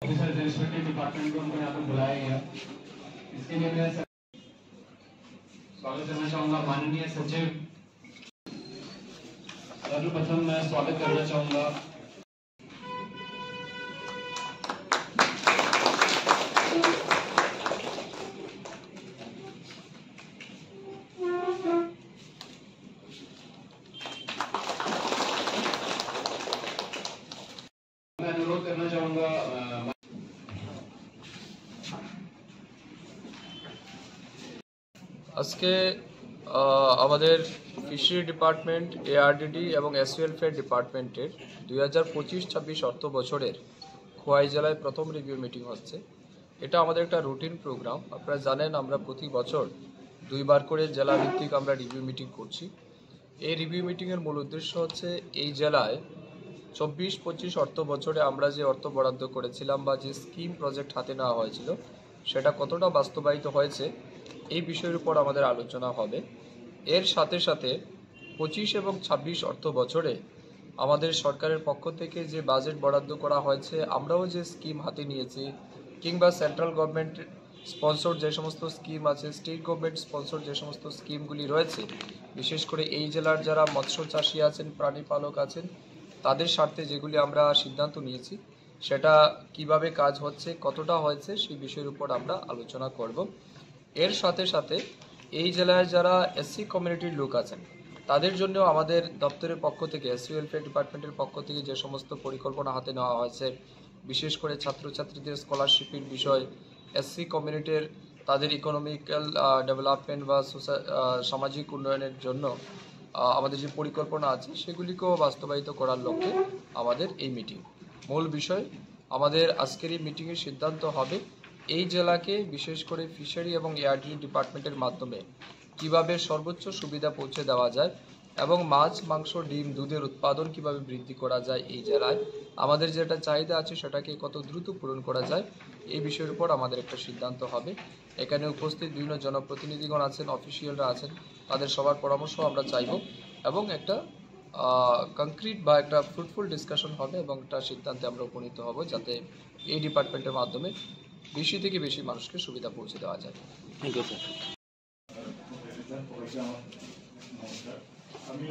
Department को उनको यहाँ पर बुलाया गया। इसके लिए मैं स्वागत करना चाहूँगा माननीय सचिव। सर्वप्रथम मैं स्वागत करना चाहूँगा अनुरोध करना चाहूँगा আজকে আমাদের ফিশারি ডিপার্টমেন্ট, এআরডিডি এবং এসওয়েলফেয়ার ডিপার্টমেন্টের 2025-26 অর্থ বছরের খোয়াই জেলায় প্রথম রিভিউ মিটিং হচ্ছে। এটা আমাদের একটা রুটিন প্রোগ্রাম। আপনারা জানেন আমরা প্রতি বছর 2 বার করে জেলা ভিত্তিক আমরা রিভিউ মিটিং করছি। এই রিভিউ মিটিংয়ের মূল উদ্দেশ্য হচ্ছে এই জেলায় 24-25 অর্থ বছরে আমরা যে অর্থ বরাদ্দ করেছিলাম বা যে স্কিম প্রজেক্ট হাতে নেওয়া হয়েছিল সেটা কতটা বাস্তবায়িত হয়েছে এই বিষয়ের উপর আমাদের আলোচনা হবে। এর সাথে সাথে 25 এবং 26 অর্থ বছরে আমাদের সরকারের পক্ষ থেকে যে বাজেট বরাদ্দ করা হয়েছে, আমরাও যে স্কিম হাতে নিয়েছি কিংবা সেন্ট্রাল গভর্নমেন্ট স্পন্সর যে সমস্ত স্কিম আছে, স্টেট গভর্নমেন্ট স্পন্সর যে সমস্ত স্কিমগুলি রয়েছে, বিশেষ করে এই জেলার যারা মৎস্য চাষী আছেন, প্রাণী পালক আছেন, তাদের স্বার্থে যেগুলি আমরা সিদ্ধান্ত নিয়েছি সেটা কিভাবে কাজ হচ্ছে, কতটা হয়েছে সেই বিষয়ের উপর আমরা আলোচনা করব। এর সাথে সাথে এই জেলায় যারা এসসি কমিউনিটির লোক আছেন তাদের জন্য আমাদের দপ্তরের পক্ষ থেকে, এসসি ওয়েলফেয়ার ডিপার্টমেন্টের পক্ষ থেকে যে সমস্ত পরিকল্পনা হাতে নেওয়া হয়েছে, বিশেষ করে ছাত্রছাত্রীদের স্কলারশিপের বিষয়, এসসি কমিউনিটির তাদের ইকোনমিক্যাল ডেভেলপমেন্ট বা সামাজিক উন্নয়নের জন্য আমাদের যে পরিকল্পনা আছে সেগুলিকেও বাস্তবায়িত করার লক্ষ্যে আমাদের এই মিটিং। মূল বিষয় আমাদের আজকের এই মিটিংয়ের সিদ্ধান্ত হবে এই জেলাকে বিশেষ করে ফিশারি এবং এআরডিডি ডিপার্টমেন্টের মাধ্যমে কিভাবে সর্বোচ্চ সুবিধা পৌঁছে দেওয়া যায় এবং মাছ, মাংস, ডিম, দুধের উৎপাদন কিভাবে বৃদ্ধি করা যায় এই জেলায়, আমাদের যেটা চাহিদা আছে সেটাকে কত দ্রুত পূরণ করা যায় এই বিষয়ের উপর আমাদের একটা সিদ্ধান্ত হবে। এখানে উপস্থিত বিভিন্ন জনপ্রতিনিধিগণ আছেন, অফিসিয়ালরা আছেন, তাদের সবার পরামর্শ আমরা চাইব এবং একটা কংক্রিট বা একটা ফ্রুটফুল ডিসকাশন হবে এবং একটা সিদ্ধান্তে আমরা উপনীত হব যাতে এই ডিপার্টমেন্টের মাধ্যমে বেশি থেকে বেশি মানুষকে সুবিধা পৌঁছে দেওয়া যায়। Thank you sir. আমি